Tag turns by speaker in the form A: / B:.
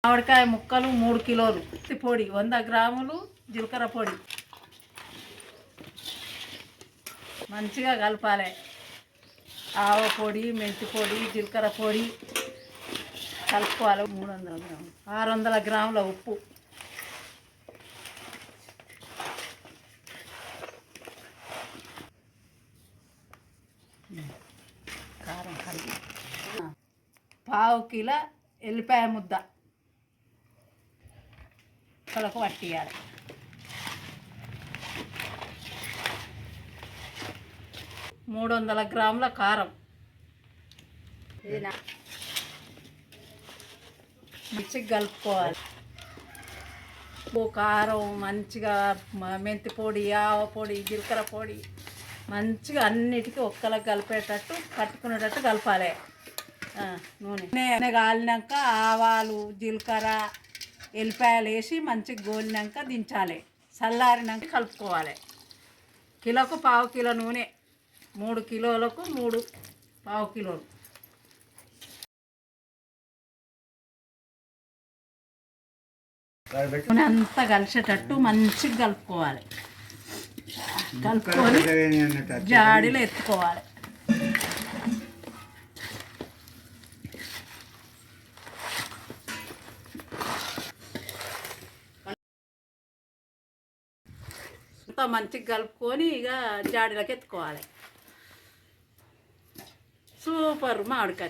A: మామిడికాయ ముక్కలు 3 కిలోలు, పొడి 100 గ్రాములు జీలకర్ర పొడి మంచిగా కలపాలి. ఆవ పొడి, మెంతి పొడి, జీలకర్ర పొడి కలుపుకోవాలి. 300 గ్రాములు, 600 గ్రాముల ఉప్పు, కారం కలిపి, పావు కిలో ఎల్లిపాయ ముద్ద కలకు పట్టియాలి. మూడు 300 గ్రాముల కారం మంచిగా కలుపుకోవాలి. కారం మంచిగా, మెంతి పొడి, ఆవ పొడి, జీలకర్ర పొడి మంచిగా అన్నిటికీ ఒక్కలకు కలిపేటట్టు కట్టుకునేటట్టు కలపాలి. నూనె కాలినాక ఆవాలు, జీలకర్ర, ఎల్లిపాయలు వేసి మంచిగా గోలినాక దించాలి. చల్లారినాక కలుపుకోవాలి. కిలోకు పావు కిలో నూనె, 3 కిలోలకు 3 పావు కిలోలు. నూనె అంతా కలిసేటట్టు మంచిగా కలుపుకోవాలి. కలుపుకొని జాడీలో ఎత్తుకోవాలి. మంచిగా కలుపుకొని ఇక జాడీలోకి ఎత్తుకోవాలి. సూపర్ మామిడికాయ.